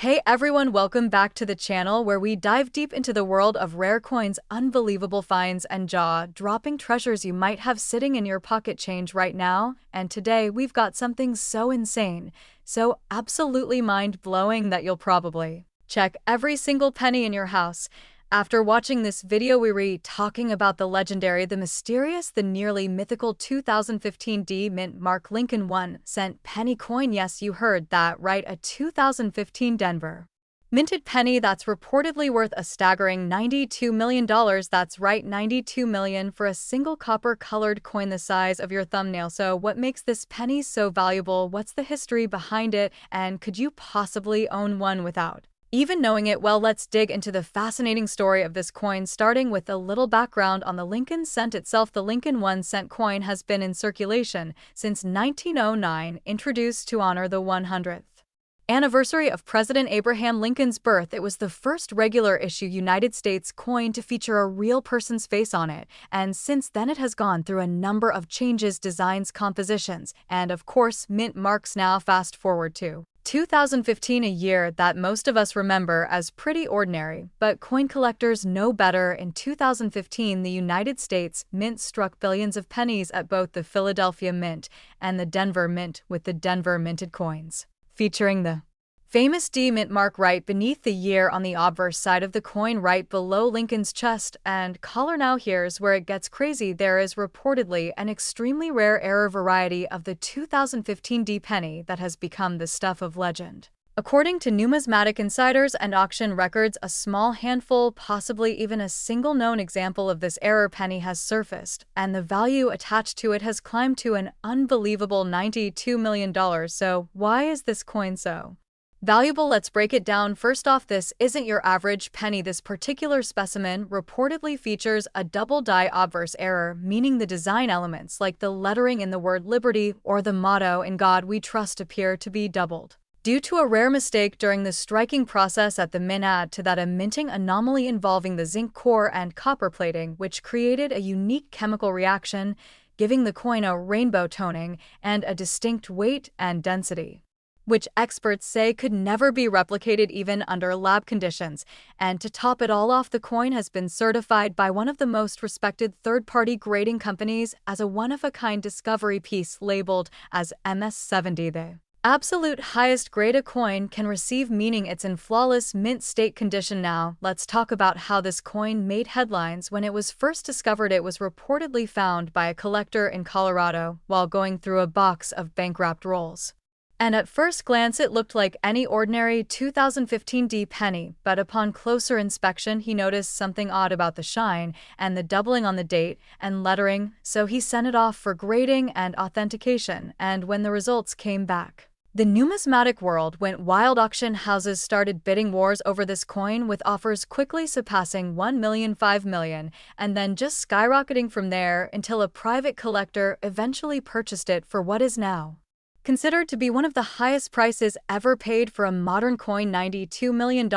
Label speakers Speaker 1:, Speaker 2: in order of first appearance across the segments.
Speaker 1: Hey everyone, welcome back to the channel where we dive deep into the world of rare coins, unbelievable finds, and jaw-dropping treasures you might have sitting in your pocket change right now. And today we've got something so insane, so absolutely mind-blowing that you'll probably check every single penny in your house. After watching this video, we're talking about the legendary, the mysterious, the nearly mythical 2015 D Mint Mark Lincoln 1-cent penny coin. Yes, you heard that right, a 2015 Denver minted penny that's reportedly worth a staggering $92 million. That's right, $92 million for a single copper-colored coin the size of your thumbnail. So what makes this penny so valuable? What's the history behind it? And could you possibly own one without even knowing it? Well, let's dig into the fascinating story of this coin, starting with a little background on the Lincoln cent itself. The Lincoln 1-cent coin has been in circulation since 1909, introduced to honor the 100th anniversary of President Abraham Lincoln's birth. It was the first regular issue United States coin to feature a real person's face on it, and since then it has gone through a number of changes, designs, compositions, and of course mint marks. Now fast forward to 2015, a year that most of us remember as pretty ordinary, but coin collectors know better. In 2015, the United States Mint struck billions of pennies at both the Philadelphia Mint and the Denver Mint, with the Denver minted coins featuring the famous D Mint mark right beneath the year on the obverse side of the coin, right below Lincoln's chest and collar. Now here's where it gets crazy. There is reportedly an extremely rare error variety of the 2015 D penny that has become the stuff of legend. According to numismatic insiders and auction records, a small handful, possibly even a single known example of this error penny has surfaced, and the value attached to it has climbed to an unbelievable $92 million. So why is this coin so valuable? Let's break it down. First off, this isn't your average penny. This particular specimen reportedly features a double die obverse error, meaning the design elements like the lettering in the word liberty or the motto "In God We Trust" appear to be doubled due to a rare mistake during the striking process at the mint. Add to that a minting anomaly involving the zinc core and copper plating, which created a unique chemical reaction, giving the coin a rainbow toning and a distinct weight and density, which experts say could never be replicated even under lab conditions. And to top it all off, the coin has been certified by one of the most respected third-party grading companies as a one-of-a-kind discovery piece labeled as MS70, the absolute highest grade a coin can receive, meaning it's in flawless mint state condition. Now, let's talk about how this coin made headlines. When it was first discovered, it was reportedly found by a collector in Colorado while going through a box of bank-wrapped rolls. And at first glance it looked like any ordinary 2015 D penny, but upon closer inspection he noticed something odd about the shine and the doubling on the date and lettering, so he sent it off for grading and authentication. And when the results came back, the numismatic world went wild. Auction houses started bidding wars over this coin, with offers quickly surpassing $1 million, $5 million, and then just skyrocketing from there until a private collector eventually purchased it for what is now considered to be one of the highest prices ever paid for a modern coin, $92 million,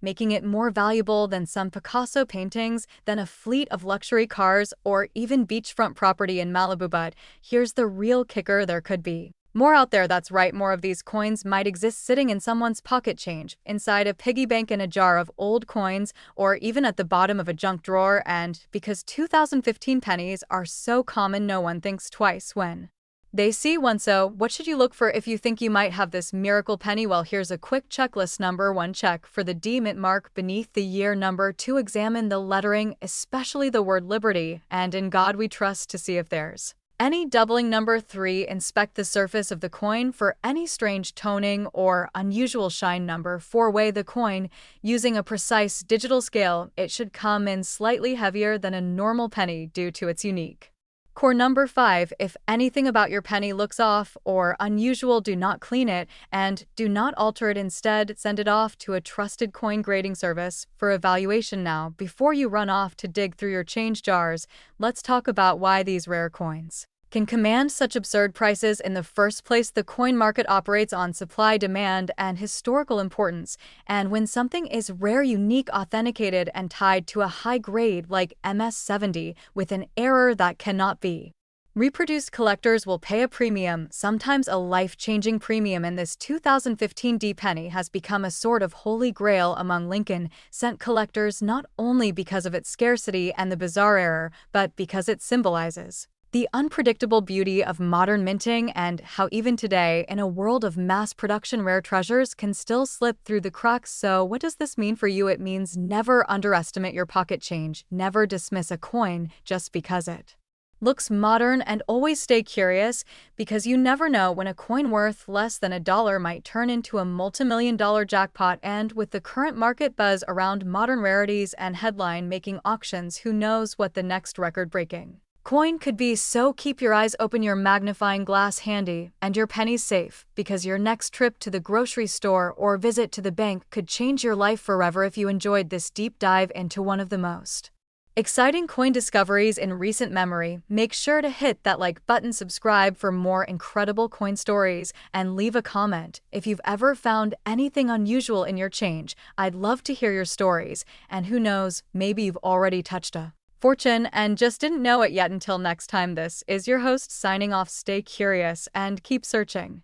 Speaker 1: making it more valuable than some Picasso paintings, than a fleet of luxury cars, or even beachfront property in Malibu. But here's the real kicker: there could be more out there. That's right, more of these coins might exist sitting in someone's pocket change, inside a piggy bank, in a jar of old coins, or even at the bottom of a junk drawer. And because 2015 pennies are so common, no one thinks twice when they see one. So what should you look for if you think you might have this miracle penny? Well, here's a quick checklist. Number 1, check for the D Mint mark beneath the year. Number 2, examine the lettering, especially the word liberty and "In God We Trust," to see if there's any doubling. Number 3, inspect the surface of the coin for any strange toning or unusual shine. Number 4, weigh the coin using a precise digital scale. It should come in slightly heavier than a normal penny due to its unique core. Number 5, if anything about your penny looks off or unusual, do not clean it and do not alter it. Instead, send it off to a trusted coin grading service for evaluation. Now, before you run off to dig through your change jars, let's talk about why these rare coins can command such absurd prices in the first place. The coin market operates on supply, demand, and historical importance, and when something is rare, unique, authenticated, and tied to a high grade like MS70 with an error that cannot be Reproduced collectors will pay a premium, sometimes a life-changing premium, and this 2015 D penny has become a sort of holy grail among Lincoln cent collectors, not only because of its scarcity and the bizarre error, but because it symbolizes the unpredictable beauty of modern minting and how even today, in a world of mass production, rare treasures can still slip through the cracks. So what does this mean for you? It means never underestimate your pocket change, never dismiss a coin just because it looks modern, and always stay curious, because you never know when a coin worth less than $1 might turn into a multi-million-dollar jackpot. And with the current market buzz around modern rarities and headline-making auctions, who knows what the next record-breaking coin could be. So keep your eyes open, your magnifying glass handy, and your pennies safe, because your next trip to the grocery store or visit to the bank could change your life forever. If you enjoyed this deep dive into one of the most exciting coin discoveries in recent memory, make sure to hit that like button, subscribe for more incredible coin stories, and leave a comment if you've ever found anything unusual in your change. I'd love to hear your stories, and who knows, maybe you've already touched a fortune and just didn't know it yet. Until next time, this is your host signing off. Stay curious and keep searching.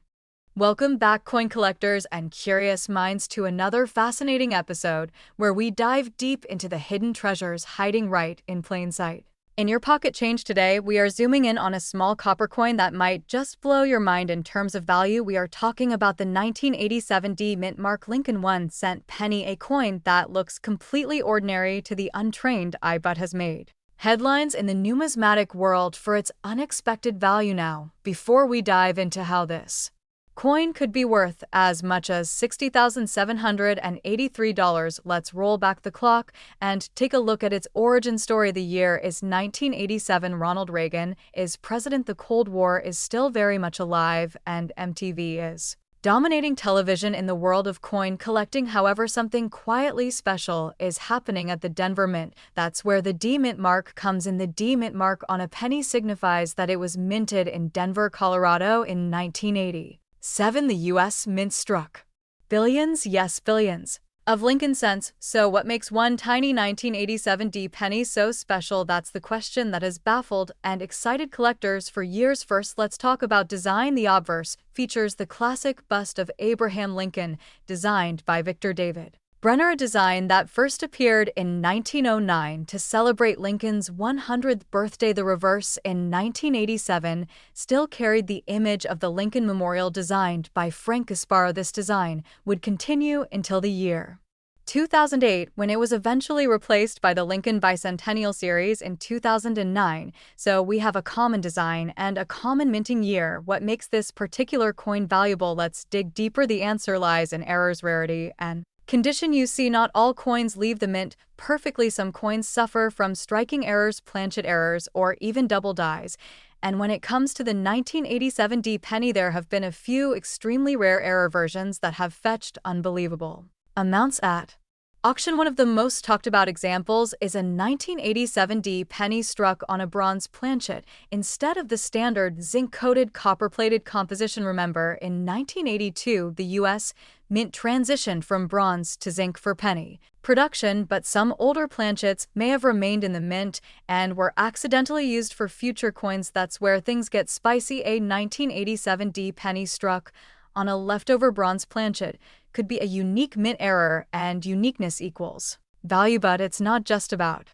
Speaker 1: Welcome back, coin collectors and curious minds, to another fascinating episode where we dive deep into the hidden treasures hiding right in plain sight in your pocket change. Today, we are zooming in on a small copper coin that might just blow your mind in terms of value. We are talking about the 1987 D mint mark Lincoln 1-cent penny, a coin that looks completely ordinary to the untrained eye but has made headlines in the numismatic world for its unexpected value. Now, before we dive into how this coin could be worth as much as $60,783, let's roll back the clock and take a look at its origin story. The year is 1987. Ronald Reagan is president. The Cold War is still very much alive, and MTV is dominating television in the world of coin collecting. However, something quietly special is happening at the Denver Mint. That's where the D mint mark comes in. The D mint mark on a penny signifies that it was minted in Denver, Colorado in 1980. The U.S. Mint struck billions, yes, billions, of Lincoln cents. So what makes one tiny 1987 D penny so special? That's the question that has baffled and excited collectors for years. First, let's talk about design. The obverse features the classic bust of Abraham Lincoln, designed by Victor David Brenner, a design that first appeared in 1909 to celebrate Lincoln's 100th birthday. The reverse, in 1987, still carried the image of the Lincoln Memorial designed by Frank Gasparo. This design would continue until the year 2008, when it was eventually replaced by the Lincoln Bicentennial Series in 2009. So we have a common design and a common minting year. What makes this particular coin valuable? Let's dig deeper. The answer lies in errors, rarity, and condition. You see, not all coins leave the mint perfectly. Some coins suffer from striking errors, planchet errors, or even double dies. And when it comes to the 1987 D penny, there have been a few extremely rare error versions that have fetched unbelievable amounts at auction. One of the most talked about examples is a 1987 D penny struck on a bronze planchet instead of the standard zinc-coated copper-plated composition. Remember, in 1982, the U.S. Mint transitioned from bronze to zinc for penny production, but some older planchets may have remained in the mint and were accidentally used for future coins. That's where things get spicy. A 1987 D penny struck on a leftover bronze planchet could be a unique mint error, and uniqueness equals value. But it's not just about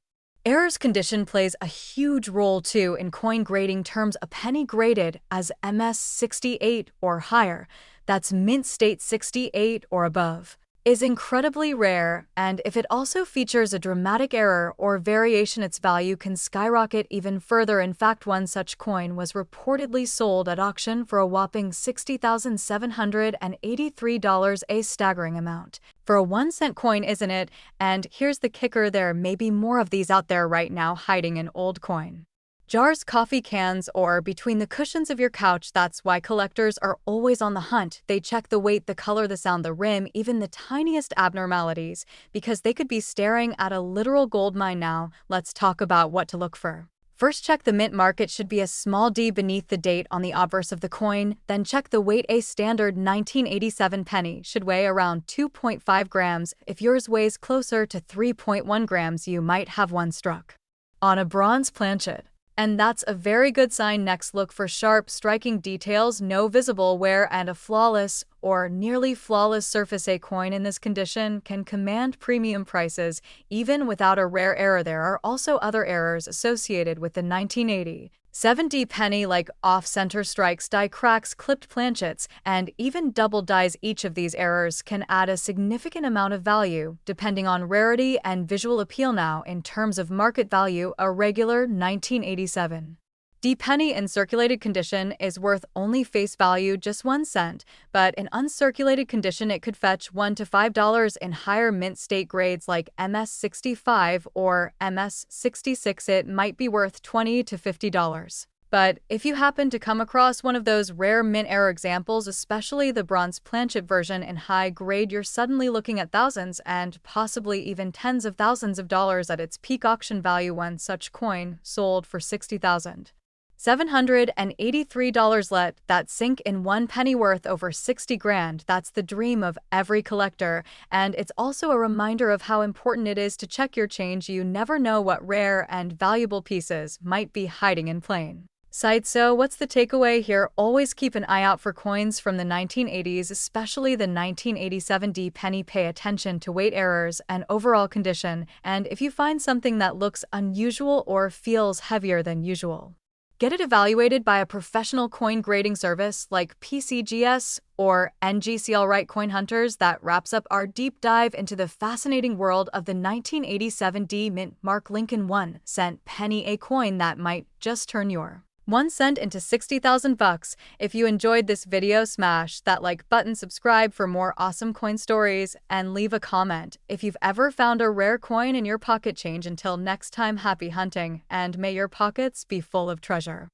Speaker 1: errors. Condition plays a huge role too in coin grading terms. A penny graded as MS 68 or higher, that's mint state 68 or above, is incredibly rare, and if it also features a dramatic error or variation, its value can skyrocket even further. In fact, one such coin was reportedly sold at auction for a whopping $60,783, a staggering amount for a 1-cent coin, isn't it? And here's the kicker, there may be more of these out there right now, hiding in old coin jars, coffee cans, or between the cushions of your couch. That's why collectors are always on the hunt. They check the weight, the color, the sound, the rim, even the tiniest abnormalities, because they could be staring at a literal gold mine. Now, let's talk about what to look for. First, check the mint mark. It should be a small d beneath the date on the obverse of the coin. Then check the weight. A standard 1987 penny should weigh around 2.5 grams. If yours weighs closer to 3.1 grams, you might have one struck on a bronze planchet. And that's a very good sign. Next, look for sharp, striking details, no visible wear, and a flawless or nearly flawless surface. A coin in this condition can command premium prices, even without a rare error. There are also other errors associated with the 1987 penny, like off-center strikes, die cracks, clipped planchets, and even double dies. Each of these errors can add a significant amount of value, depending on rarity and visual appeal. Now, in terms of market value, a regular 1987 D penny in circulated condition is worth only face value just 1 cent, but in uncirculated condition it could fetch $1 to $5 in higher mint state grades like MS65 or MS66. It might be worth $20 to $50. But if you happen to come across one of those rare mint era examples, especially the bronze planchet version in high grade, you're suddenly looking at thousands and possibly even tens of thousands of dollars at its peak auction value. One such coin sold for $60,783. Let that sink in. 1 penny worth over 60 grand. That's the dream of every collector, and it's also a reminder of how important it is to check your change. You never know what rare and valuable pieces might be hiding in plain sight. So what's the takeaway here? Always keep an eye out for coins from the 1980s, especially the 1987 D penny. Pay attention to weight errors and overall condition, and if you find something that looks unusual or feels heavier than usual, get it evaluated by a professional coin grading service like PCGS or NGC. Alright, coin hunters, that wraps up our deep dive into the fascinating world of the 1987 D Mint Mark Lincoln 1-cent penny, a coin that might just turn your 1 cent into 60,000 bucks. If you enjoyed this video, smash that like button, subscribe for more awesome coin stories, and leave a comment if you've ever found a rare coin in your pocket change. Until next time, happy hunting, and may your pockets be full of treasure.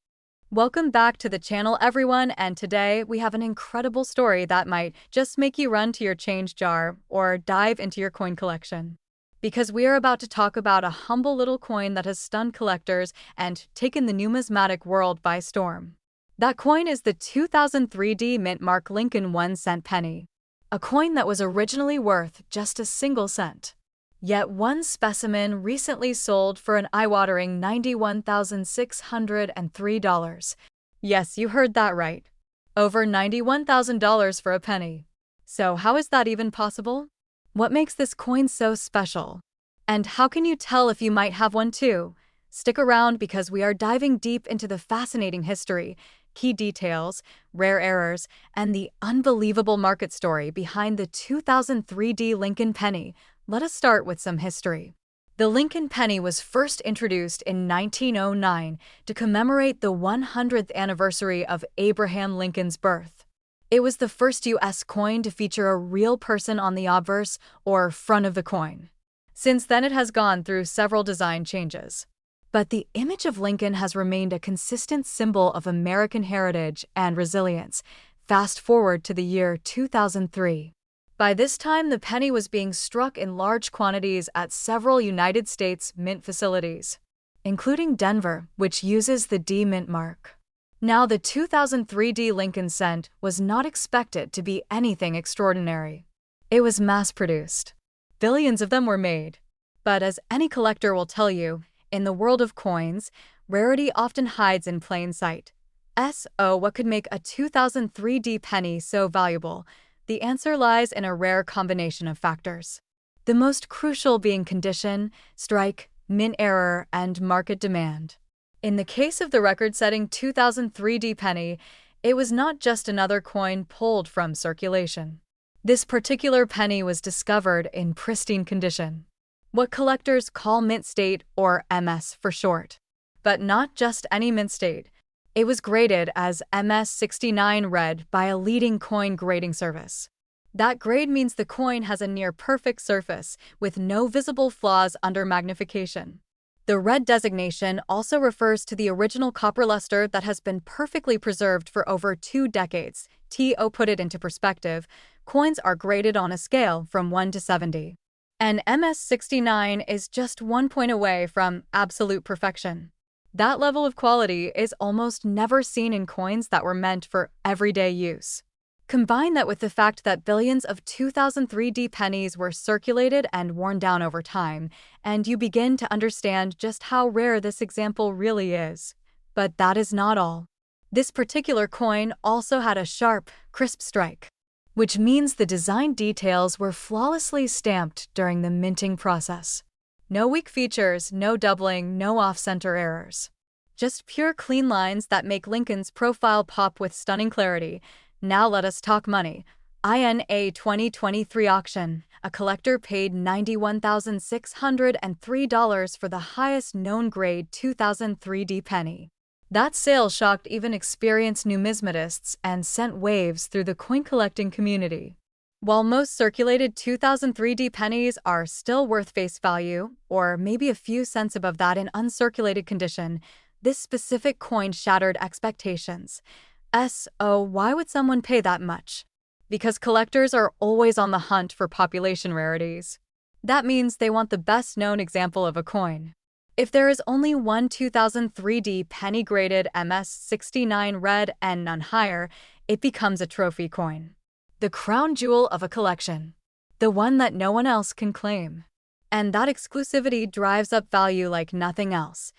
Speaker 1: Welcome back to the channel, everyone, and today we have an incredible story that might just make you run to your change jar or dive into your coin collection, because we are about to talk about a humble little coin that has stunned collectors and taken the numismatic world by storm. That coin is the 2003 D Mint Mark Lincoln 1-cent penny, a coin that was originally worth just a single cent. Yet one specimen recently sold for an eye-watering $91,603. Yes, you heard that right. Over $91,000 for a penny. So how is that even possible? What makes this coin so special? And how can you tell if you might have one too? Stick around, because we are diving deep into the fascinating history, key details, rare errors, and the unbelievable market story behind the 2003 D Lincoln penny. Let us start with some history. The Lincoln penny was first introduced in 1909 to commemorate the 100th anniversary of Abraham Lincoln's birth. It was the first U.S. coin to feature a real person on the obverse, or front of the coin. Since then, it has gone through several design changes, but the image of Lincoln has remained a consistent symbol of American heritage and resilience. Fast forward to the year 2003. By this time, the penny was being struck in large quantities at several United States mint facilities, including Denver, which uses the D Mint mark. Now, the 2003 D Lincoln cent was not expected to be anything extraordinary. It was mass-produced. Billions of them were made. But as any collector will tell you, in the world of coins, rarity often hides in plain sight. So, what could make a 2003 D penny so valuable? The answer lies in a rare combination of factors, the most crucial being condition, strike, mint error, and market demand. In the case of the record-setting 2003 D penny, it was not just another coin pulled from circulation. This particular penny was discovered in pristine condition, what collectors call mint state, or MS for short. But not just any mint state. It was graded as MS69 red by a leading coin grading service. That grade means the coin has a near-perfect surface, with no visible flaws under magnification. The red designation also refers to the original copper luster that has been perfectly preserved for over 2 decades. To put it into perspective, coins are graded on a scale from 1 to 70. And MS69 is just 1 point away from absolute perfection. That level of quality is almost never seen in coins that were meant for everyday use. Combine that with the fact that billions of 2003D pennies were circulated and worn down over time, and you begin to understand just how rare this example really is. But that is not all. This particular coin also had a sharp, crisp strike, which means the design details were flawlessly stamped during the minting process. No weak features, no doubling, no off-center errors. Just pure clean lines that make Lincoln's profile pop with stunning clarity. Now let us talk money. INA 2023 auction. A collector paid $91,603 for the highest known grade 2003D penny. That sale shocked even experienced numismatists and sent waves through the coin collecting community. While most circulated 2003D pennies are still worth face value, or maybe a few cents above that in uncirculated condition, this specific coin shattered expectations. Why would someone pay that much? Because collectors are always on the hunt for population rarities. That means they want the best-known example of a coin. If there is only one 2003D penny-graded MS69 red and none higher, it becomes a trophy coin. The crown jewel of a collection. The one that no one else can claim. And that exclusivity drives up value like nothing else.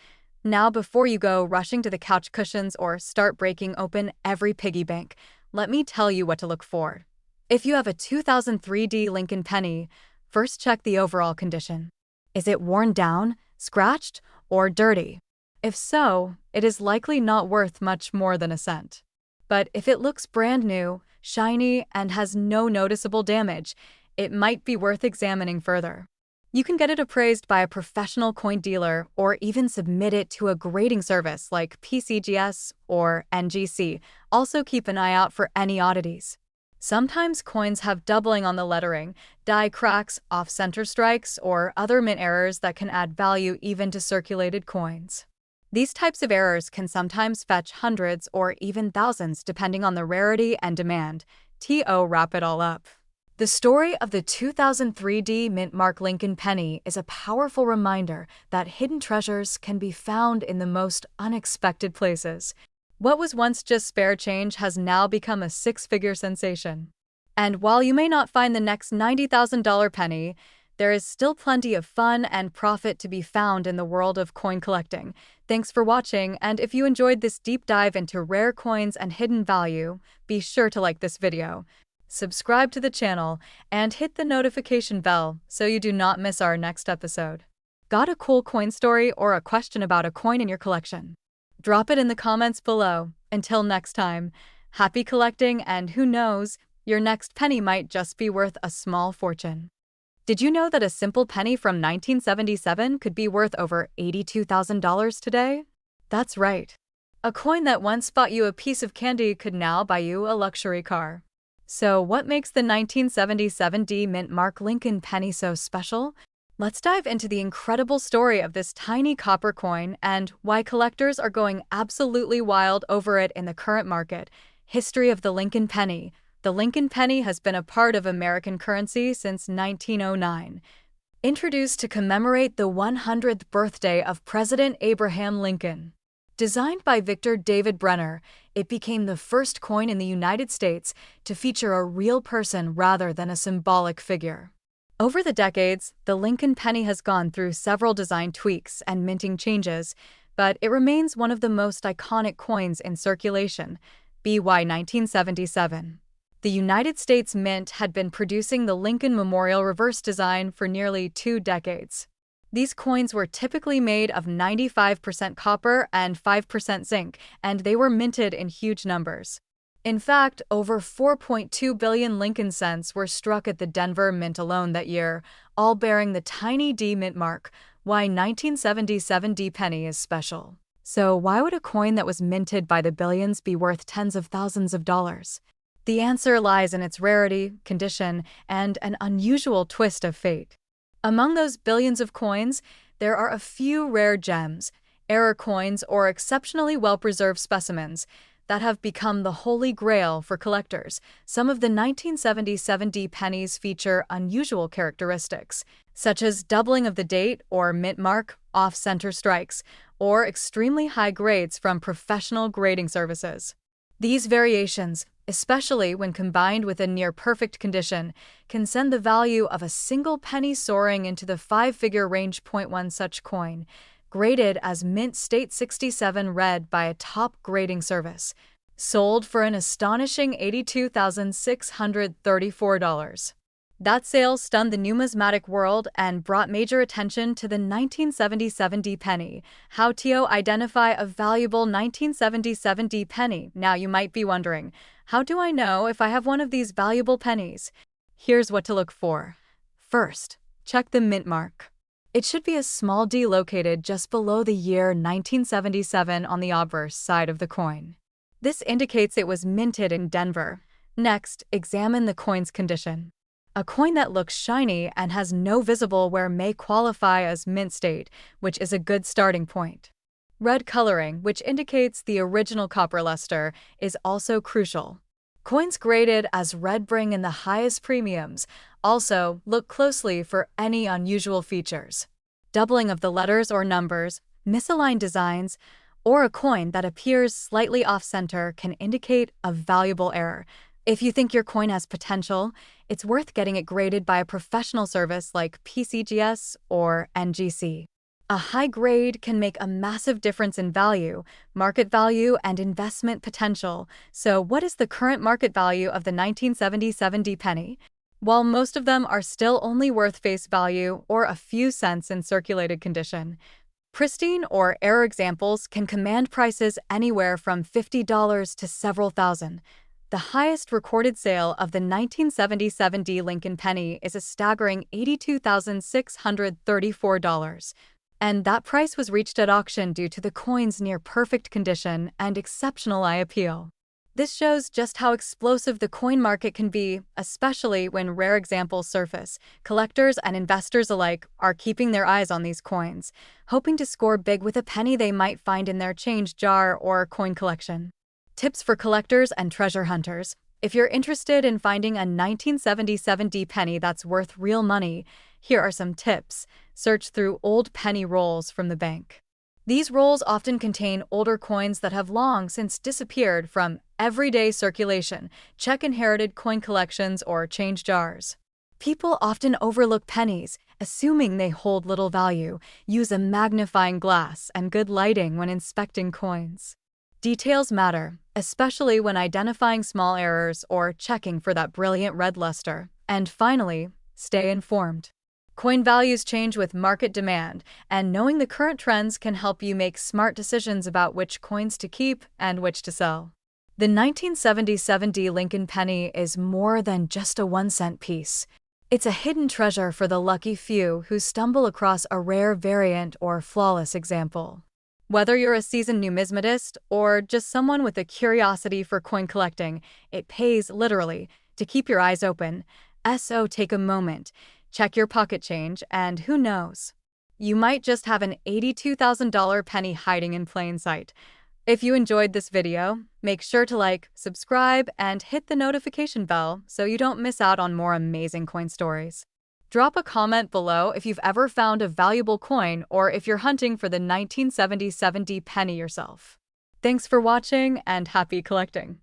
Speaker 1: Now, before you go rushing to the couch cushions or start breaking open every piggy bank, let me tell you what to look for. If you have a 2003D Lincoln penny, first check the overall condition. Is it worn down, scratched, or dirty? If so, it is likely not worth much more than a cent. But if it looks brand new, shiny, and has no noticeable damage, it might be worth examining further. You can get it appraised by a professional coin dealer or even submit it to a grading service like PCGS or NGC. Also keep an eye out for any oddities. Sometimes coins have doubling on the lettering, die cracks, off-center strikes, or other mint errors that can add value even to circulated coins. These types of errors can sometimes fetch hundreds or even thousands depending on the rarity and demand. Wrap it all up. The story of the 2003D Mint Mark Lincoln penny is a powerful reminder that hidden treasures can be found in the most unexpected places. What was once just spare change has now become a six-figure sensation. And while you may not find the next $90,000 penny, there is still plenty of fun and profit to be found in the world of coin collecting. Thanks for watching, and if you enjoyed this deep dive into rare coins and hidden value, be sure to like this video, subscribe to the channel, and hit the notification bell so you do not miss our next episode. Got a cool coin story or a question about a coin in your collection? Drop it in the comments below. Until next time, happy collecting, and who knows, your next penny might just be worth a small fortune. Did you know that a simple penny from 1977 could be worth over $82,000 today? That's right. A coin that once bought you a piece of candy could now buy you a luxury car. So what makes the 1977D Mint Mark Lincoln penny so special? Let's dive into the incredible story of this tiny copper coin and why collectors are going absolutely wild over it in the current market. History of the Lincoln penny. The Lincoln penny has been a part of American currency since 1909. Introduced to commemorate the 100th birthday of President Abraham Lincoln. Designed by Victor David Brenner, it became the first coin in the United States to feature a real person rather than a symbolic figure. Over the decades, the Lincoln penny has gone through several design tweaks and minting changes, but it remains one of the most iconic coins in circulation. BY 1977. The United States Mint had been producing the Lincoln Memorial reverse design for nearly 2 decades. These coins were typically made of 95% copper and 5% zinc, and they were minted in huge numbers. In fact, over 4.2 billion Lincoln cents were struck at the Denver Mint alone that year, all bearing the tiny D mint mark. Why 1977D penny is special. So why would a coin that was minted by the billions be worth tens of thousands of dollars? The answer lies in its rarity, condition, and an unusual twist of fate. Among those billions of coins, there are a few rare gems, error coins, or exceptionally well-preserved specimens that have become the holy grail for collectors. Some of the 1977D pennies feature unusual characteristics, such as doubling of the date or mint mark, off-center strikes, or extremely high grades from professional grading services. These variations, especially when combined with a near-perfect condition, can send the value of a single penny soaring into the five-figure range. One such coin, graded as mint state 67 red by a top grading service, sold for an astonishing $82,634. That sale stunned the numismatic world and brought major attention to the 1977 D penny. How to identify a valuable 1977 D penny? Now you might be wondering, how do I know if I have one of these valuable pennies? Here's what to look for. First, check the mint mark. It should be a small d located just below the year 1977 on the obverse side of the coin. This indicates it was minted in Denver. Next, examine the coin's condition. A coin that looks shiny and has no visible wear may qualify as mint state, which is a good starting point. Red coloring, which indicates the original copper luster, is also crucial. Coins graded as red bring in the highest premiums. Also, look closely for any unusual features. Doubling of the letters or numbers, misaligned designs, or a coin that appears slightly off-center can indicate a valuable error. If you think your coin has potential, it's worth getting it graded by a professional service like PCGS or NGC. A high grade can make a massive difference in value, market value, and investment potential. So what is the current market value of the 1977 D penny? While most of them are still only worth face value or a few cents in circulated condition, pristine or error examples can command prices anywhere from $50 to several thousand. The highest recorded sale of the 1977 D Lincoln penny is a staggering $82,634, and that price was reached at auction due to the coin's near-perfect condition and exceptional eye appeal. This shows just how explosive the coin market can be, especially when rare examples surface. Collectors and investors alike are keeping their eyes on these coins, hoping to score big with a penny they might find in their change jar or coin collection. Tips for collectors and treasure hunters. If you're interested in finding a 1977 D penny that's worth real money, here are some tips. Search through old penny rolls from the bank. These rolls often contain older coins that have long since disappeared from everyday circulation. Check inherited coin collections or change jars. People often overlook pennies, assuming they hold little value. Use a magnifying glass and good lighting when inspecting coins. Details matter, especially when identifying small errors or checking for that brilliant red luster. And finally, stay informed. Coin values change with market demand, and knowing the current trends can help you make smart decisions about which coins to keep and which to sell. The 1977 D Lincoln penny is more than just a 1-cent piece. It's a hidden treasure for the lucky few who stumble across a rare variant or flawless example. Whether you're a seasoned numismatist or just someone with a curiosity for coin collecting, it pays, literally, to keep your eyes open. So take a moment, check your pocket change, and who knows? You might just have an $82,000 penny hiding in plain sight. If you enjoyed this video, make sure to like, subscribe, and hit the notification bell so you don't miss out on more amazing coin stories. Drop a comment below if you've ever found a valuable coin or if you're hunting for the 1977 D penny yourself. Thanks for watching and happy collecting.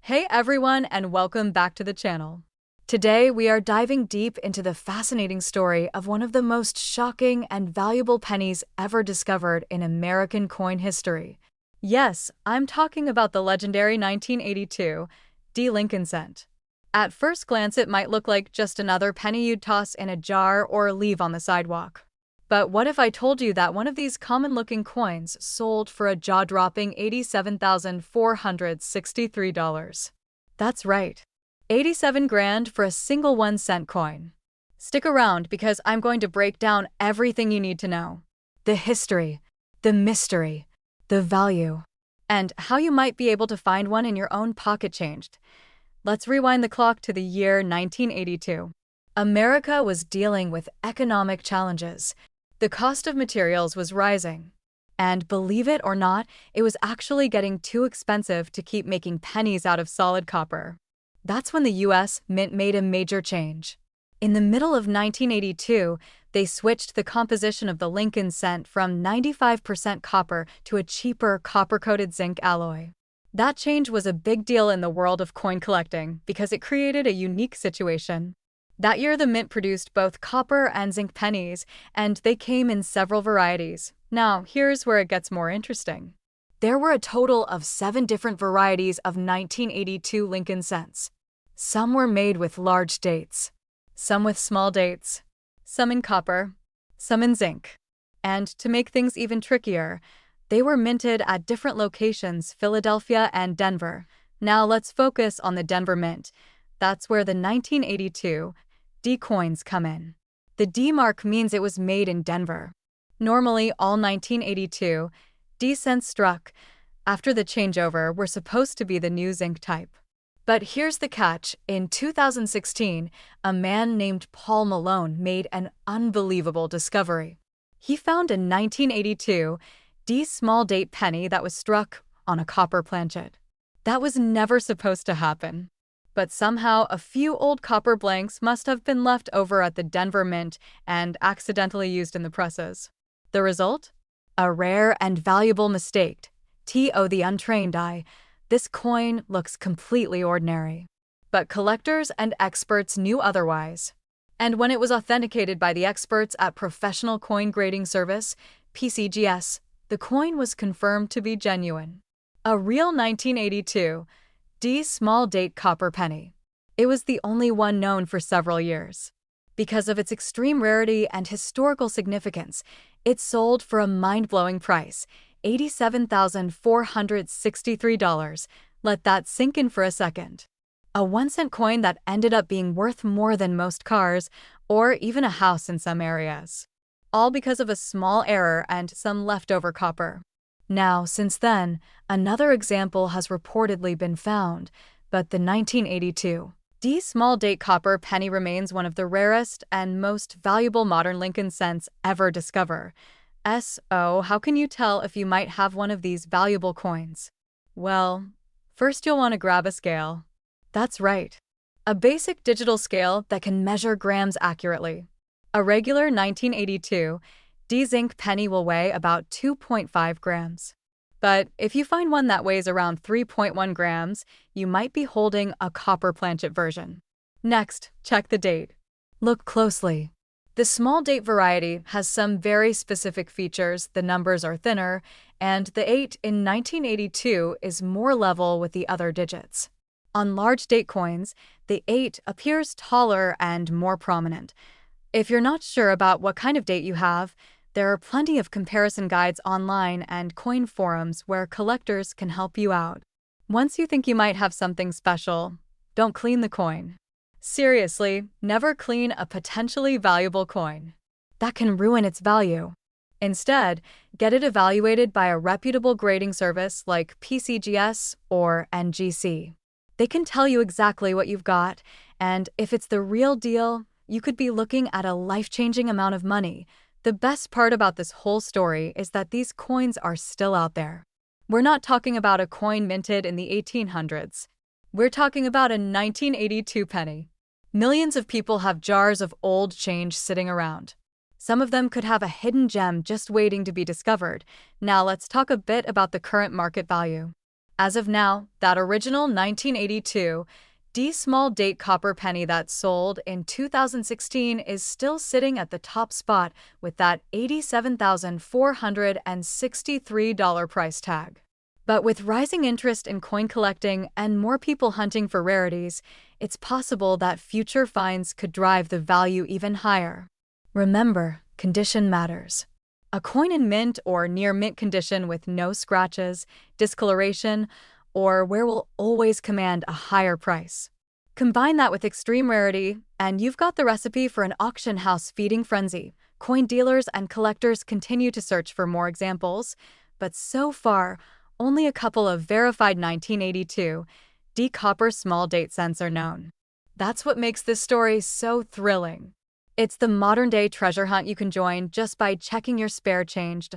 Speaker 1: Hey everyone, and welcome back to the channel. Today we are diving deep into the fascinating story of one of the most shocking and valuable pennies ever discovered in American coin history. Yes, I'm talking about the legendary 1982 D Lincoln cent. At first glance, it might look like just another penny you'd toss in a jar or leave on the sidewalk. But what if I told you that one of these common-looking coins sold for a jaw-dropping $87,463? That's right, 87 grand for a single 1-cent coin. Stick around because I'm going to break down everything you need to know. The history, the mystery, the value, and how you might be able to find one in your own pocket changed. Let's rewind the clock to the year 1982. America was dealing with economic challenges. The cost of materials was rising. And believe it or not, it was actually getting too expensive to keep making pennies out of solid copper. That's when the U.S. Mint made a major change. In the middle of 1982, they switched the composition of the Lincoln cent from 95% copper to a cheaper copper-coated zinc alloy. That change was a big deal in the world of coin collecting because it created a unique situation. That year, the mint produced both copper and zinc pennies, and they came in several varieties. Now, here's where it gets more interesting. There were a total of 7 different varieties of 1982 Lincoln cents. Some were made with large dates, some with small dates, some in copper, some in zinc. And to make things even trickier, they were minted at different locations, Philadelphia and Denver. Now let's focus on the Denver Mint. That's where the 1982 D coins come in. The D mark means it was made in Denver. Normally, all 1982 D cents struck after the changeover were supposed to be the new zinc type. But here's the catch. In 2016, a man named Paul Malone made an unbelievable discovery. He found a 1982 D small date penny that was struck on a copper planchet. That was never supposed to happen. But somehow a few old copper blanks must have been left over at the Denver Mint and accidentally used in the presses. The result? A rare and valuable mistake. To the untrained eye, this coin looks completely ordinary. But collectors and experts knew otherwise. And when it was authenticated by the experts at Professional Coin Grading Service, PCGS, the coin was confirmed to be genuine. A real 1982 D small date copper penny. It was the only one known for several years. Because of its extreme rarity and historical significance, it sold for a mind-blowing price, $87,463. Let that sink in for a second. A 1-cent coin that ended up being worth more than most cars, or even a house in some areas. All because of a small error and some leftover copper. Now, since then, another example has reportedly been found, but the 1982 D small date copper penny remains one of the rarest and most valuable modern Lincoln cents ever discovered. So, how can you tell if you might have one of these valuable coins? Well, first you'll want to grab a scale. That's right. A basic digital scale that can measure grams accurately. A regular 1982 D zinc penny will weigh about 2.5 grams. But if you find one that weighs around 3.1 grams, you might be holding a copper planchet version. Next, check the date. Look closely. The small date variety has some very specific features. The numbers are thinner, and the 8 in 1982 is more level with the other digits. On large date coins, the 8 appears taller and more prominent. If you're not sure about what kind of date you have, there are plenty of comparison guides online and coin forums where collectors can help you out. Once you think you might have something special, don't clean the coin. Seriously, never clean a potentially valuable coin. That can ruin its value. Instead, get it evaluated by a reputable grading service like PCGS or NGC. They can tell you exactly what you've got, and if it's the real deal, you could be looking at a life-changing amount of money. The best part about this whole story is that these coins are still out there. We're not talking about a coin minted in the 1800s. We're talking about a 1982 penny. Millions of people have jars of old change sitting around. Some of them could have a hidden gem just waiting to be discovered. Now let's talk a bit about the current market value. As of now, that original 1982 D small date copper penny that sold in 2016 is still sitting at the top spot with that $87,463 price tag. But with rising interest in coin collecting and more people hunting for rarities, it's possible that future finds could drive the value even higher. Remember, condition matters. A coin in mint or near mint condition with no scratches, discoloration, or where will always command a higher price. Combine that with extreme rarity, and you've got the recipe for an auction house feeding frenzy. Coin dealers and collectors continue to search for more examples, but so far, only a couple of verified 1982 D copper small date cents are known. That's what makes this story so thrilling. It's the modern-day treasure hunt you can join just by checking your spare change.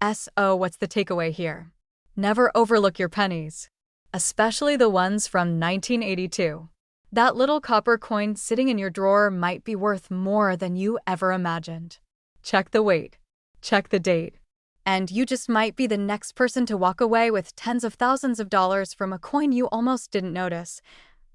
Speaker 1: So, what's the takeaway here? Never overlook your pennies, especially the ones from 1982. That little copper coin sitting in your drawer might be worth more than you ever imagined. Check the weight. Check the date. And you just might be the next person to walk away with tens of thousands of dollars from a coin you almost didn't notice.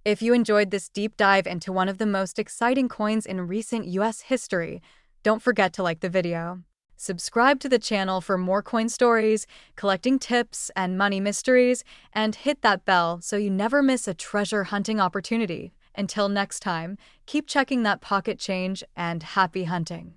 Speaker 1: If you enjoyed this deep dive into one of the most exciting coins in recent US history, don't forget to like the video. Subscribe to the channel for more coin stories, collecting tips, and money mysteries, and hit that bell so you never miss a treasure hunting opportunity. Until next time, keep checking that pocket change and happy hunting.